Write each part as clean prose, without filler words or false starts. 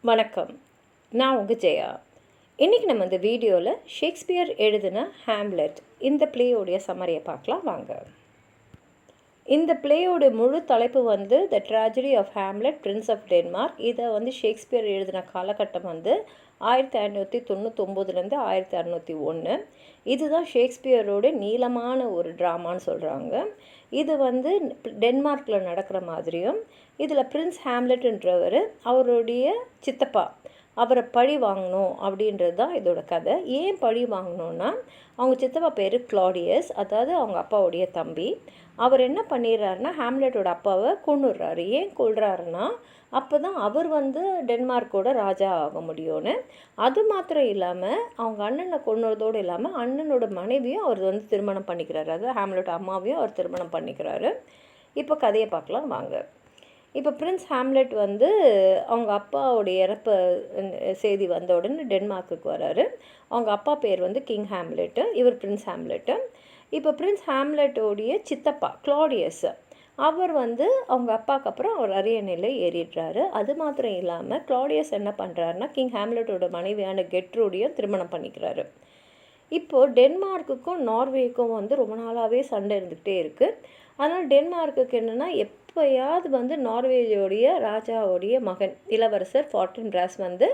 வணக்கம். நான் உங்கள் ஜெயா. இன்றைக்கி நம்ம இந்த வீடியோவில் ஷேக்ஸ்பியர் எழுதின ஹேம்லெட் இந்த பிளேயோடைய சம்மரியை பார்க்கலாம் வாங்க. இந்த பிளேயோட முழு தலைப்பு வந்து the tragedy of Hamlet prince of Denmark. இதை வந்து ஷேக்ஸ்பியர் எழுதின காலகட்டம் வந்து 1599 1601. இதுதான் ஷேக்ஸ்பியரோட நீளமான ஒரு ட்ராமான்னு சொல்கிறாங்க. இது வந்து டென்மார்க்கில் நடக்கிற மாதிரியும், இதில் பிரின்ஸ் ஹேம்லெட்ன்றவர் அவருடைய சித்தப்பா அவரை பழி வாங்கணும் அப்படின்றது தான் இதோட கதை. ஏன் பழி வாங்கணுன்னா, அவங்க சித்தப்பா பேர் கிளாடியஸ், அதாவது அவங்க அப்பாவுடைய தம்பி. அவர் என்ன பண்ணிடுறாருன்னா ஹேம்லெட்டோட அப்பாவை கொன்னுடுறாரு. ஏன் கொள்றாருன்னா, அப்போ தான் அவர் வந்து டென்மார்க்கோட ராஜா ஆக முடியும்னு. அது மாத்திரம் இல்லாமல் அவங்க அண்ணனை கொன்னதோடு இல்லாமல் அண்ணனோட மனைவியும் அவர் வந்து திருமணம் பண்ணிக்கிறாரு. அதாவது ஹேம்லெட் அம்மாவையும் அவர் திருமணம் பண்ணிக்கிறாரு. இப்போ கதையை பார்க்கலாம் வாங்க. இப்போ பிரின்ஸ் ஹேம்லெட் வந்து அவங்க அப்பாவுடைய இறப்பு செய்தி வந்த உடனே டென்மார்க்குக்கு வராரு. அவங்க அப்பா பேர் வந்து கிங் ஹேம்லெட்டு, இவர் பிரின்ஸ் ஹேம்லெட்டு. இப்போ பிரின்ஸ் ஹேம்லெட்டோடைய சித்தப்பா கிளாடியஸ் அவர் வந்து அவங்க அப்பாவுக்கு அப்புறம் அவர் அரியணையில் ஏறிடுறாரு. அது மாத்திரம் இல்லாமல் கிளாடியஸ் என்ன பண்ணுறாருன்னா கிங் ஹேம்லெட்டோட மனைவியான கெட்ரூடையும் திருமணம் பண்ணிக்கிறாரு. இப்போது டென்மார்க்குக்கும் நார்வேக்கும் வந்து ரொம்ப நாளாகவே சண்டை இருந்துக்கிட்டே இருக்குது. அதனால் டென்மார்க்குக்கு என்னென்னா, எப்போயாவது வந்து நார்வேயோடைய ராஜாவுடைய மகன் இளவரசர் ஃபார்டின்ராஸ் வந்து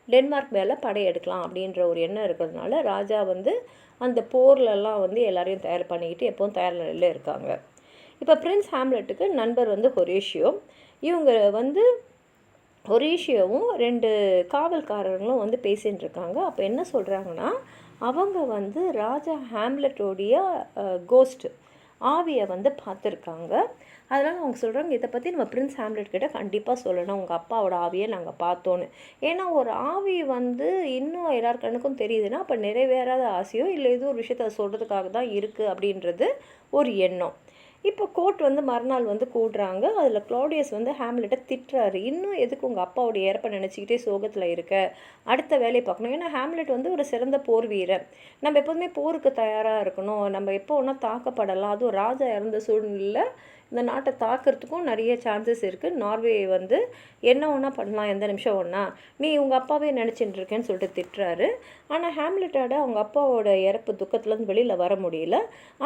டென்மார்க் மேலே படையெடுக்கலாம் அப்படின்ற ஒரு எண்ணம் இருக்கிறதுனால ராஜா வந்து அந்த போர்லெல்லாம் வந்து எல்லாரையும் தயார் பண்ணிக்கிட்டு எப்போவும் தயார் நிலையில் இருக்காங்க. இப்போ பிரின்ஸ் ஹேம்லெட்டுக்கு நண்பர் வந்து ஹொரேஷியோ. இவங்க வந்து ஹொரேஷியோவும் 2 காவல்காரர்களும் வந்து பேசின்னு இருக்காங்க. அப்போ என்ன சொல்கிறாங்கன்னா, அவங்க வந்து ராஜா ஹேம்லெட்டோடைய கோஸ்ட்டு ஆவியை வந்து பார்த்துருக்காங்க. அதனால் அவங்க சொல்கிறாங்க, இதை பற்றி நம்ம பிரின்ஸ் ஹேம்லெட் கிட்ட கண்டிப்பாக சொல்லணும், உங்கள் அப்பாவோட ஆவியை நாங்கள் பார்த்தோன்னு. ஏன்னா ஒரு ஆவி வந்து இன்னும் எல்லார் கண்ணுக்கும் தெரியுதுன்னா அப்போ நிறைவேறாத ஆசையோ இல்லை ஏதோ ஒரு விஷயத்த சொல்கிறதுக்காக தான் இருக்குது அப்படின்றது ஒரு எண்ணம். இப்போ கோர்ட் வந்து மறுநாள் வந்து கூடுறாங்க. அதில் கிளாடியஸ் வந்து ஹேம்லெட்டை திட்டுறாரு, இன்னும் எதுக்கு உங்கள் அப்பாவுடைய இறப்பை நினச்சிக்கிட்டே சோகத்தில் இருக்க, அடுத்த வேலையை பார்க்கணும். ஏன்னா ஹேம்லெட் வந்து ஒரு சிறந்த போர் வீரர். நம்ம எப்போதுமே போருக்கு தயாராக இருக்கணும், நம்ம எப்போ ஒன்றா தாக்கப்படலாம். அதுவும் ராஜா இறந்த சூழ்நிலையில் இந்த நாட்டை தாக்கிறதுக்கும் நிறைய சான்சஸ் இருக்குது. நார்வே வந்து என்ன ஒன்றா பண்ணலாம், எந்த நிமிஷம் ஒன்றா, நீ உங்கள் அப்பாவே நினச்சிட்டு இருக்கேன்னு சொல்லிட்டு திட்டுறாரு. ஆனால் ஹேம்லெட்டோட அவங்க அப்பாவோட இறப்பு துக்கத்துலேருந்து வெளியில் வர முடியல.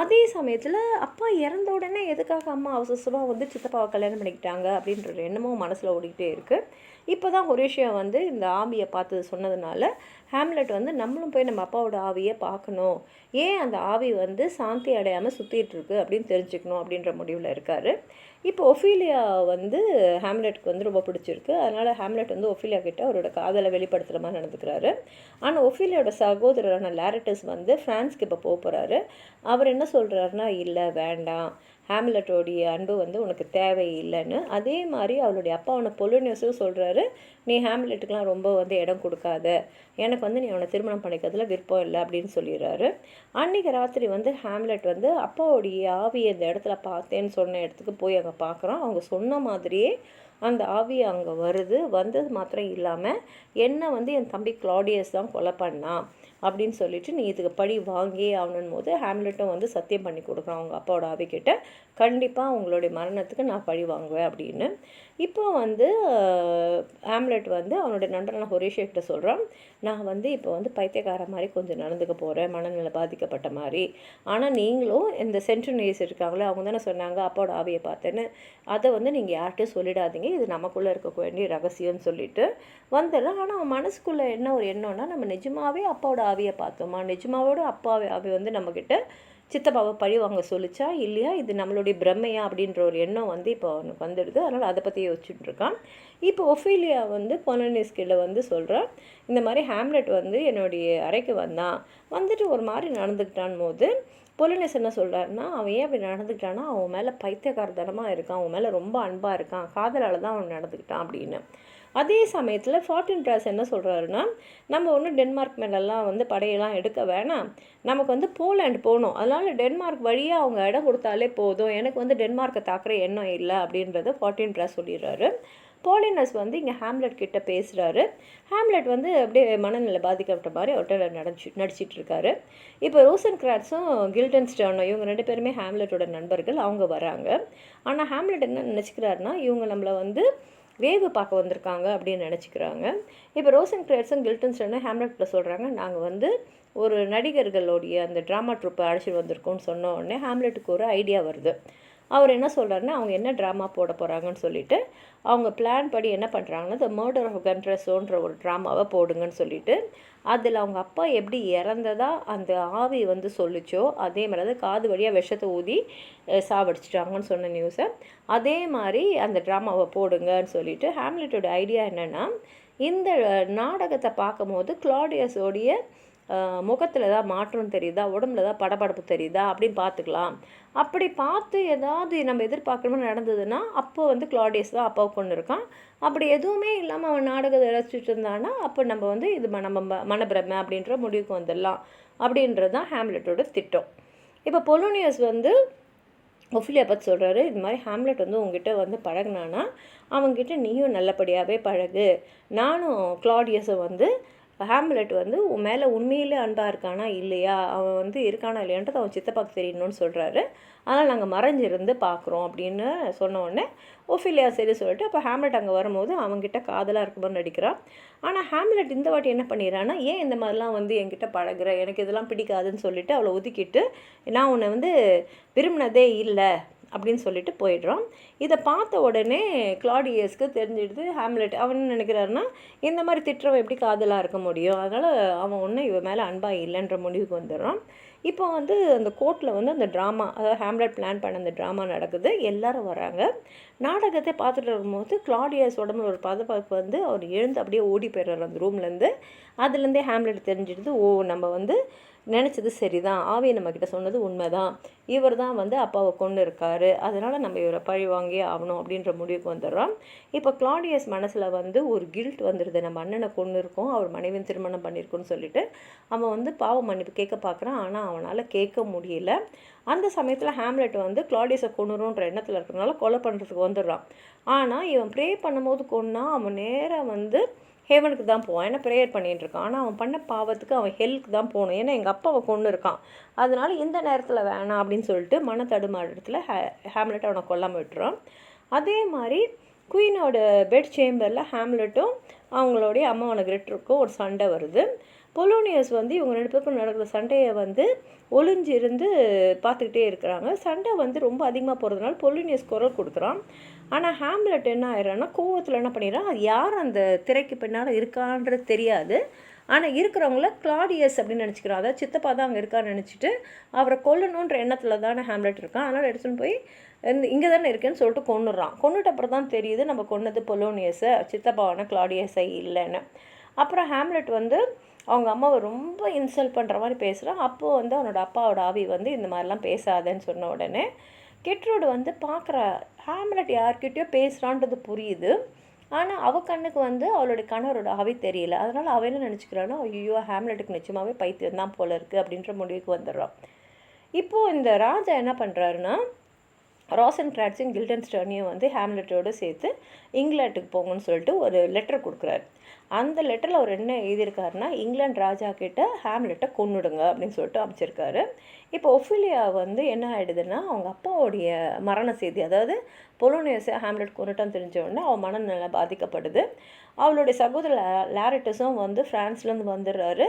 அதே சமயத்தில் அப்பா இறந்த உடனே எதுக்காக அம்மா அவசரமாக வந்து சித்தப்பாவை கல்யாணம் பண்ணிக்கிட்டாங்க அப்படின்ற ஒரு எண்ணமும் மனசில் ஓடிக்கிட்டே இருக்குது. இப்போ தான் ஹொரேஷியா வந்து இந்த ஆவியை பார்த்து சொன்னதுனால ஹேம்லெட் வந்து நம்மளும் போய் நம்ம அப்பாவோட ஆவியை பார்க்கணும், ஏன் அந்த ஆவி வந்து சாந்தி அடையாமல் சுற்றிட்டு இருக்கு அப்படின்னு தெரிஞ்சுக்கணும் அப்படின்ற முடிவில் இருக்கார். இப்போ ஒஃபீலியா வந்து ஹேம்லெட்டுக்கு வந்து ரொம்ப பிடிச்சிருக்கு. அதனால் ஹேம்லெட் வந்து ஒஃபீலியா கிட்ட அவரோட காதலை வெளிப்படுத்துகிற மாதிரி நடந்துக்கிறாரு. ஆனால் ஒஃபீலியாவோட சகோதரரான லாரட்டஸ் வந்து ஃப்ரான்ஸ்க்கு இப்போ போகிறாரு. அவர் என்ன சொல்கிறாருன்னா, இல்லை வேண்டாம், ஹேம்லெட்டோடைய அன்பு வந்து உனக்கு தேவையில்லைன்னு. அதே மாதிரி அவளுடைய அப்பாவான பொலோனியஸும் சொல்கிறாரு, நீ ஹேம்லெட்டுக்கெலாம் ரொம்ப வந்து இடம் கொடுக்காத, எனக்கு வந்து நீ அவனை திருமணம் பண்ணிக்கிறதுல விருப்பம் இல்லை அப்படின்னு சொல்லிடுறாரு. அன்றைக்கி ராத்திரி வந்து ஹேம்லெட் வந்து அப்பாவுடைய ஆவியை இந்த இடத்துல பார்த்தேன்னு சொன்ன இடத்துக்கு போய் அங்கே பார்க்குறான். அவங்க சொன்ன மாதிரியே அந்த ஆவி அங்கே வருது. வந்தது மாத்திரம் இல்லாமல் என்ன வந்து என் தம்பி கிளாடியஸ் தான் கொலை பண்ணான் அப்படின்னு சொல்லிட்டு நீ இதுக்கு பழி வாங்கியே ஆகணும் போது ஹேம்லெட்டும் வந்து சத்தியம் பண்ணி கொடுக்குறான் அவங்க அப்பாவோட ஆவிக்கிட்ட, கண்டிப்பாக உங்களுடைய மரணத்துக்கு நான் பழி வாங்குவேன் அப்படின்னு. இப்போ வந்து ஹேம்லெட் வந்து அவனுடைய நண்பரான ஹொரேஷியா கிட்ட சொல்கிறான், நான் வந்து இப்போ வந்து பைத்தியக்கார மாதிரி கொஞ்சம் நடந்துக்க போகிறேன், மனநிலை பாதிக்கப்பட்ட மாதிரி. ஆனால் நீங்களும் இந்த சென்ட்ரனேஸ் இருக்காங்களே, அவங்க தானே சொன்னாங்க அப்பாவோட ஆவியை பார்த்தேன்னு, அதை வந்து நீங்கள் யார்கிட்டையும் சொல்லிடாதீங்க, இது நமக்குள்ளே இருக்க வேண்டிய ரகசியம்னு சொல்லிட்டு வந்துடுறான். ஆனால் அவன் மனசுக்குள்ளே என்ன ஒரு எண்ணம்னா, நம்ம நிஜமாகவே அப்பாவோட ஆவியை பார்த்தோமா, நிஜமாவோட அப்பாவை ஆவி வந்து நம்மக்கிட்ட சித்தப்பாவை பழி வாங்க சொல்லிச்சா இல்லையா, இது நம்மளுடைய பிரம்மையா அப்படின்ற ஒரு எண்ணம் வந்து இப்போ அவனுக்கு வந்துடுது. அதனால் அதை பற்றி யோசிச்சுட்டு இருக்கான். இப்போ ஒஃபீலியா வந்து பொலோனியஸ்கிட்ட வந்து சொல்கிறான், இந்த மாதிரி ஹேம்லெட் வந்து என்னுடைய அறைக்கு வந்துட்டு ஒரு மாதிரி நடந்துக்கிட்டான் போது பொலோனியஸ் என்ன சொல்கிறாருன்னா, அவன் ஏன் அப்படி நடந்துக்கிட்டான்னா அவன் மேலே பைத்தியக்காரத்தனமாக இருக்கான், அவன் மேலே ரொம்ப அன்பாக இருக்கான், காதலால் தான் அவன் நடந்துக்கிட்டான் அப்படின்னு. அதே சமயத்தில் ஃபார்டின்ராஸ் என்ன சொல்கிறாருன்னா, நம்ம ஒன்றும் டென்மார்க் மேலெல்லாம் வந்து படையெல்லாம் எடுக்க வேணாம், நமக்கு வந்து போலாண்ட் போகணும், அதனால் டென்மார்க் வழியாக அவங்க இடம் கொடுத்தாலே போதும், எனக்கு வந்து டென்மார்க்கை தாக்குற எண்ணம் இல்லை அப்படின்றத ஃபார்டின்ராஸ் சொல்லிடுறாரு. பாலினஸ் வந்து இங்கே ஹேம்லெட் கிட்ட பேசுகிறாரு. ஹேம்லெட் வந்து அப்படியே மனநிலை பாதிக்கப்பட்ட மாதிரி அவர்கிட்ட நடிச்சிட்டு இருக்காரு. இப்போ ரோசன் கிராட்ஸும் கில்டன்ஸ்டர்னும் இவங்க 2 பேருமே ஹேம்லெட்டோட நண்பர்கள், அவங்க வராங்க. ஆனால் ஹேம்லெட் என்ன நினச்சிக்கிறாருன்னா, இவங்க நம்மளை வந்து வேவு பார்க்க வந்திருக்காங்க அப்படின்னு நினச்சிக்கிறாங்க. இப்போ ரோசன்கிரேட்ஸும் கில்டன்ஸ்டனும் ஹேம்லெட்டில் சொல்கிறாங்க, நாங்கள் வந்து ஒரு நடிகர்களுடைய அந்த ட்ராமா ட்ரூப்பை அழைச்சிட்டு வந்திருக்கோம்னு சொன்ன உடனே ஹேம்லெட்டுக்கு ஒரு ஐடியா வருது. அவர் என்ன சொல்கிறாருன்னா, அவங்க என்ன ட்ராமா போட போகிறாங்கன்னு சொல்லிட்டு அவங்க பிளான் படி என்ன பண்ணுறாங்கன்னா, த மர்டர் ஆஃப் கன்ட்ரெஸோன்ற ஒரு ட்ராமாவை போடுங்கன்னு சொல்லிட்டு, அதில் அவங்க அப்பா எப்படி இறந்ததா அந்த ஆவி வந்து சொல்லிச்சோ அதே மாதிரி தான் காது வழியாக விஷத்தை ஊதி சாவடிச்சிட்டாங்கன்னு சொன்ன நியூஸை அதே மாதிரி அந்த ட்ராமாவை போடுங்கன்னு சொல்லிட்டு ஹேம்லெட்டோட ஐடியா என்னென்னா, இந்த நாடகத்தை பார்க்கும்போது கிளாடியஸோடைய முகத்தில் ஏதாவது மாற்றம் தெரியுதா, உடம்புல ஏதாவது படபடப்பு தெரியுதா அப்படின்னு பார்த்துக்கலாம். அப்படி பார்த்து ஏதாவது நம்ம எதிர்பார்க்குற மாதிரி நடந்ததுன்னா அப்போ வந்து கிளாடியஸ் தான் அப்பாவை கொண்டு இருக்கான். அப்படி எதுவுமே இல்லாமல் அவன் நாடகத்தை ரசிச்சுட்டு இருந்தான்னா அப்போ நம்ம வந்து இது நம்ம மனப்பிரமை அப்படின்ற முடிவுக்கு வந்துடலாம் அப்படின்றது தான் ஹேம்லெட்டோட திட்டம். இப்போ பொலோனியஸ் வந்து ஒஃபிலியா பற்றி சொல்கிறாரு, இது மாதிரி ஹேம்லெட் வந்து உங்ககிட்ட வந்து பழகினானா அவங்ககிட்ட நீயும் நல்லபடியாகவே பழகு, நானும் கிளாடியஸை வந்து ஹேம்லெட் வந்து உன் மேலே உண்மையிலே அன்பாக இருக்கானா இல்லையா, அவன் வந்து இருக்கானா இல்லையான்றது அவன் சித்தப்பாக்கு தெரியணும்னு சொல்கிறாரு. அதனால் நாங்கள் மறைஞ்சிருந்து பார்க்குறோம் அப்படின்னு சொன்ன உடனே ஒஃபிலியா சரி சொல்லிட்டு அப்போ ஹேம்லெட் அங்கே வரும்போது அவங்ககிட்ட காதலாக இருக்கும்போது நடிக்கிறான். ஆனால் ஹேம்லெட் இந்த வாட்டி என்ன பண்ணிடுறான்னா, ஏன் இந்த மாதிரிலாம் வந்து என்கிட்ட பழகுற, எனக்கு இதெல்லாம் பிடிக்காதுன்னு சொல்லிட்டு அவளை ஒதுக்கிட்டு நான் உன்னை வந்து விரும்பினதே இல்லை அப்படின்னு சொல்லிட்டு போயிடுறான். இதை பார்த்த உடனே கிளாடியஸ்க்கு தெரிஞ்சிடுது. ஹேம்லெட் அவன் நினைக்கிறாருன்னா, இந்த மாதிரி திட்டுறவன் எப்படி காதலாக இருக்க முடியும், அதனால் அவன் ஒன்றும் இவன் மேலே அன்பாக இல்லைன்ற முடிவுக்கு வந்துடுறான். இப்போ வந்து அந்த கோர்ட்டில் வந்து அந்த ட்ராமா, அதாவது ஹேம்லெட் பிளான் பண்ண அந்த ட்ராமா நடக்குது. எல்லாரும் வராங்க. நாடகத்தை பார்த்துட்டு வரும்போது கிளாடியஸ் உடம்புல ஒரு பதப்பதப்பு வந்து அவர் எழுந்து அப்படியே ஓடி போயிடுறாரு அந்த ரூம்லேருந்து. அதுலேருந்தே ஹேம்லெட் தெரிஞ்சிடுது, ஓ நம்ம வந்து நினச்சது சரிதான், ஆவியை நம்மக்கிட்ட சொன்னது உண்மைதான், இவர் தான் வந்து அப்பாவை கொண்டு இருக்காரு, அதனால் நம்ம இவரை பழி வாங்கியே ஆகணும் அப்படின்ற முடிவுக்கு வந்துடுறான். இப்போ கிளாடியஸ் மனசில் வந்து ஒரு கில்ட் வந்துடுது, நம்ம அண்ணனை கொண்டு இருக்கோம், அவர் மனைவியும் திருமணம் பண்ணியிருக்கோன்னு சொல்லிட்டு அவன் வந்து பாவ மன்னிப்பு கேட்க பார்க்குறான். ஆனால் அவனால் கேட்க முடியல. அந்த சமயத்தில் ஹேம்லெட் வந்து கிளாடியஸை கொண்டுருன்ற எண்ணத்தில் இருக்கிறனால கொலை பண்ணுறதுக்கு வந்துடுறான். ஆனால் இவன் ப்ரே பண்ணும்போது கொன்னா அவன் நேராக வந்து ஹேவனுக்கு தான் போவான், ஏன்னா ப்ரேயர் பண்ணிகிட்டு இருக்கான். ஆனால் அவன் பண்ண பாவத்துக்கு அவன் ஹெல்க்கு தான் போகணும், ஏன்னா எங்கள் அப்பாவை கொண்டு இருக்கான், அதனால் இந்த நேரத்தில் வேணாம் அப்படின்னு சொல்லிட்டு மன தடுமாற்றத்தில் ஹேம்லெட் அவனை கொல்லாமல் விட்டுறான். அதே மாதிரி குயினோட பெட் சேம்பரில் ஹேம்லெட்டும் அவங்களுடைய அம்மாவான கிரெட்டருக்கும் ஒரு சண்டை வருது. பொலோனியஸ் வந்து இவங்க 2 பேருக்கும் நடக்கிற சண்டையை வந்து ஒளிஞ்சிருந்து பார்த்துக்கிட்டே இருக்கிறாங்க. சண்டை வந்து ரொம்ப அதிகமாக போகிறதுனால பொலோனியஸ் குரல் கொடுக்குறான். ஆனால் ஹேம்லெட் என்ன ஆயிடுறான்னா கோவத்தில் என்ன பண்ணிடுறான், அது யார் அந்த திரைக்கு பின்னால் இருக்கான்றது தெரியாது, ஆனால் இருக்கிறவங்கள கிளாடியஸ் அப்படின்னு நினச்சிக்கிறான், அதாவது சித்தப்பா தான் அங்கே இருக்கான்னு நினச்சிட்டு அவரை கொல்லணுன்ற எண்ணத்தில் தானே ஹேம்லெட் இருக்கான். அதனால் எடுத்துகிட்டு போய் இங்கே தானே இருக்கேன்னு சொல்லிட்டு கொன்னுடுறான். கொன்னுட்டு அப்புறம் தான் தெரியுது நம்ம கொன்னது பொலோனியஸை, சித்தப்பாவான கிளாடியஸை இல்லைன்னு. அப்புறம் ஹேம்லெட் வந்து அவங்க அம்மாவை ரொம்ப இன்சல்ட் பண்ணுற மாதிரி பேசுகிறான். அப்போது வந்து அவனோட அப்பாவோட ஆவி வந்து இந்த மாதிரிலாம் பேசாதேன்னு சொன்ன உடனே கெட்ரூடு வந்து பார்க்குற ஹேம்லெட் யார்கிட்டயோ பேசுகிறான்றது புரியுது. ஆனால் அவள் கண்ணுக்கு வந்து அவளுடைய கணவரோட ஆவி தெரியல. அதனால் அவள் என்ன நினச்சிக்கிறான்னா, ஐயோ ஹேம்லெட்டுக்கு நிச்சயமாகவே பைத்தியம் தான் போல இருக்குது அப்படின்ற முடிவுக்கு வந்துடுறான். இப்போது இந்த ராஜா என்ன பண்ணுறாருன்னா, ரோசன்கிராட்ஸையும் கில்டன்ஸ்டர்னையும் வந்து ஹேம்லெட்டோடு சேர்த்து இங்கிலாந்துக்கு போங்கன்னு சொல்லிட்டு ஒரு லெட்டர் கொடுக்குறாரு. அந்த லெட்டரில் அவர் என்ன எழுதியிருக்காருன்னா, இங்கிலாந்து ராஜா கிட்ட ஹேம்லெட்டை கொன்னுடுங்க அப்படின்னு சொல்லிட்டு அமைச்சிருக்காரு. இப்போ ஒஃபிலியா வந்து என்ன ஆகிடுதுன்னா, அவங்க அப்பாவுடைய மரண செய்தி, அதாவது பொலோனியஸை ஹேம்லெட் கொண்டுட்டான்னு தெரிஞ்ச உடனே அவள் மனநல பாதிக்கப்படுது. அவளுடைய சகோதரர் லாரட்டஸும் வந்து ஃப்ரான்ஸ்லேருந்து வந்துடுறாரு.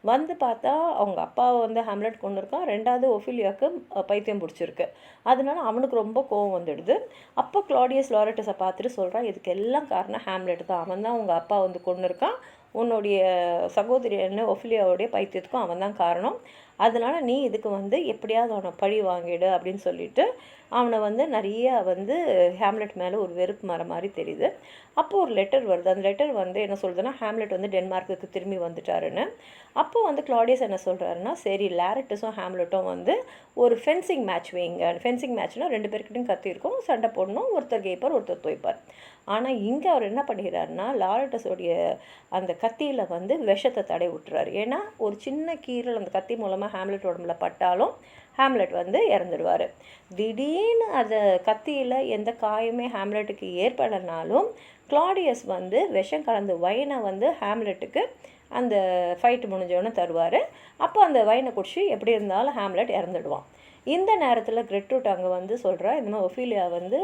வந்து பார்த்தா அவங்க அப்பாவை வந்து ஹேம்லெட் கொண்டு இருக்கான். 2வது ஒஃபிலியாவுக்கு பைத்தியம் பிடிச்சிருக்கு. அதனால அவனுக்கு ரொம்ப கோவம் வந்துடுது. அப்போ கிளாடியஸ் லாரட்டஸை பார்த்துட்டு சொல்கிறான், இதுக்கு எல்லாம் காரணம் ஹேம்லெட் தான், அவன் தான் உங்கள் அப்பா வந்து கொண்டு இருக்கான், உன்னுடைய சகோதரி என்ன ஒஃபிலியாவுடைய பைத்தியத்துக்கும் அவன் தான் காரணம், அதனால் நீ இதுக்கு வந்து எப்படியாவது அவனை பழி வாங்கிடு அப்படின்னு சொல்லிட்டு அவனை வந்து நிறைய வந்து ஹேம்லெட் மேலே ஒரு வெறுப்பு மர மாதிரி தெரியுது. அப்போது ஒரு லெட்டர் வருது. அந்த லெட்டர் வந்து என்ன சொல்லுதுன்னா, ஹேம்லெட் வந்து டென்மார்க்குக்கு திரும்பி வந்துட்டாருன்னு. அப்போது வந்து கிளாடியஸ் என்ன சொல்கிறாருன்னா, சரி லாரட்டஸும் ஹேம்லெட்டும் வந்து ஒரு ஃபென்சிங் மேட்ச் வைங்க. ஃபென்சிங் மேட்ச்னால் 2 பேர்கிட்டையும் கத்தி இருக்கும், சண்டை போடணும், ஒருத்தர் கேட்பார் ஒருத்தர் தோய்ப்பார். ஆனால் இங்கே அவர் என்ன பண்ணிக்கிறாருன்னா, லாரட்டஸோடைய அந்த கத்தியில் வந்து விஷத்தை தடை விட்டுறாரு. ஏன்னா ஒரு சின்ன கீரல் அந்த கத்தி மூலமாக ஹேம்லெட் உடம்புல பட்டாலும் ஹேம்லெட் வந்து இறந்துடுவார். திடீர்னு அந்த கத்தியில் எந்த காயமே ஹேம்லெட்டுக்கு ஏற்படலைனாலும் கிளாடியஸ் வந்து விஷம் கலந்த வைனை வந்து ஹேம்லெட்டுக்கு அந்த ஃபைட்டு முடிஞ்சோன்னு தருவார். அப்போ அந்த வைனை குடிச்சு எப்படி இருந்தாலும் ஹேம்லெட் இறந்துடுவான். இந்த நேரத்தில் கிரெட்ரூட் அங்கே வந்து சொல்கிறா, இந்த மாதிரி ஒஃபீலியா வந்து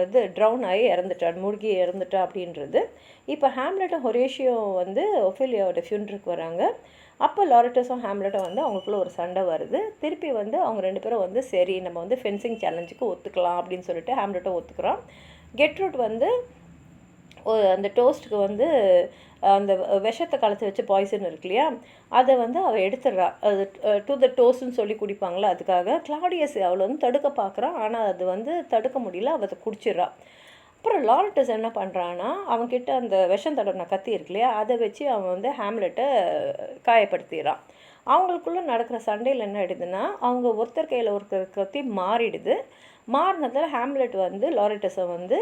இது ட்ரவுன் ஆகி இறந்துட்டான், மூழ்கி இறந்துட்டா அப்படின்றது. இப்போ ஹேம்லெட்டும் ஹொரேஷியோ வந்து ஒஃபேலியாவோட ஃபியூனரலுக்கு வராங்க. அப்போ லாரட்டஸும் ஹேம்லெட்டும் வந்து அவங்களுக்குள்ள ஒரு சண்டை வருது. திருப்பி வந்து அவங்க 2 பேரும் வந்து சரி நம்ம வந்து ஃபென்சிங் சேலஞ்சுக்கு ஒத்துக்கலாம் அப்படின்னு சொல்லிட்டு ஹேம்லெட்டும் ஒத்துக்கிறான். கெட்ரூட் வந்து அந்த டோஸ்ட்டுக்கு வந்து அந்த விஷத்தை கலத்து வச்சு பாய்சன் இருக்கு இல்லையா, அதை வந்து அவள் எடுத்துடுறா. அது டு த டோஸ்ட்னு சொல்லி குடிப்பாங்களா, அதுக்காக கிளாடியஸ் அவளை வந்து தடுக்க பார்க்குறான். ஆனால் அது வந்து தடுக்க முடியல, அவள் அதை குடிச்சிட்றா. அப்புறம் லாரட்டஸ் என்ன பண்ணுறான்னா, அவன்கிட்ட அந்த விஷம் தடவின கத்தி இருக்கு இல்லையா, அதை வச்சு அவன் வந்து ஹேம்லெட்டை காயப்படுத்திடுறான். அவங்களுக்குள்ளே நடக்கிற சண்டையில் என்ன ஆகிடுதுன்னா, அவங்க ஒருத்தர் கையில் ஒருத்தர் கத்தி மாறிடுது. மாறினதில் ஹேம்லெட் வந்து லாரட்டஸை வந்து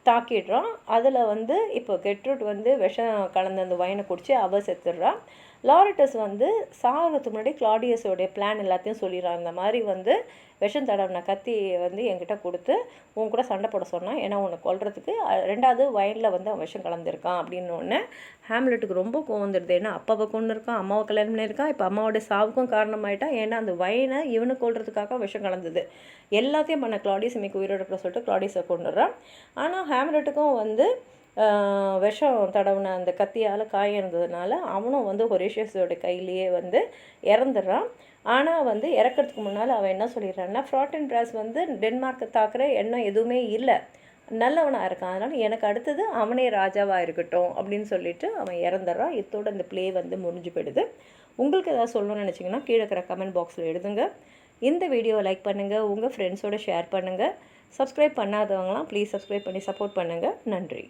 தாக்கிடுறான். அதில் வந்து இப்போ கெட்ரூட் வந்து விஷம் கலந்த அந்த வைனை குடித்து அவள் செத்துடுறான். லாரட்டஸ் வந்து சாகிறதுக்கு முன்னாடி கிளாடியஸோடைய பிளான் எல்லாத்தையும் சொல்லிடுறான். இந்த மாதிரி வந்து விஷம் தடவின கத்தி வந்து என்கிட்ட கொடுத்து உன் கூட சண்டை போட சொன்னான், ஏன்னா உன்னை கொல்றதுக்கு. 2வது வயலில் வந்து அவன் விஷம் கலந்துருக்கான் அப்படின்னோடனே ஹேம்லெட்டுக்கு ரொம்ப கோவம் வந்துடுது. ஏன்னா அப்பாவை கொண்டு இருக்கான், அம்மாவை கல்யாணம் பண்ணியிருக்கான், இப்போ அம்மாவோட சாவுக்கும் காரணமாயிட்டான். ஏன்னா அந்த வைனை இவனை கொல்றதுக்காக விஷம் கலந்தது. எல்லாத்தையும் பண்ண கிளாடியஸ் இன்னைக்கு உயிரோட இருக்கிற சொல்லிட்டு கிளாடியஸை கொண்டுடுறான். ஆனால் ஹேம்லெட்டுக்கும் வந்து விஷம் தடவுன அந்த கத்தியால் காயம் இருந்ததுனால அவனும் வந்து ஹொரேஷியஸோட கையிலேயே வந்து இறந்துடுறான். ஆனால் வந்து இறக்கிறதுக்கு முன்னால் அவன் என்ன சொல்லிடுறான்னா, ஃப்ராட்டன்பிராஸ் வந்து டென்மார்க்கை தாக்குற எண்ணம் எதுவுமே இல்லை, நல்லவனாக இருக்கான், அதனால் எனக்கு அடுத்தது அவனே ராஜாவாக இருக்கட்டும் அப்படின்னு சொல்லிட்டு அவன் இறந்துடுறான். இதோட இந்த ப்ளே வந்து முடிஞ்சு போயிடுது. உங்களுக்கு ஏதாவது சொல்லணும்னு நினச்சிங்கன்னா கீழே இருக்கிற கமெண்ட் பாக்ஸில் எழுதுங்க. இந்த வீடியோவை லைக் பண்ணுங்கள், உங்கள் ஃப்ரெண்ட்ஸோடு ஷேர் பண்ணுங்கள். சப்ஸ்கிரைப் பண்ணாதவங்களாம் ப்ளீஸ் சப்ஸ்கிரைப் பண்ணி சப்போர்ட் பண்ணுங்கள். நன்றி.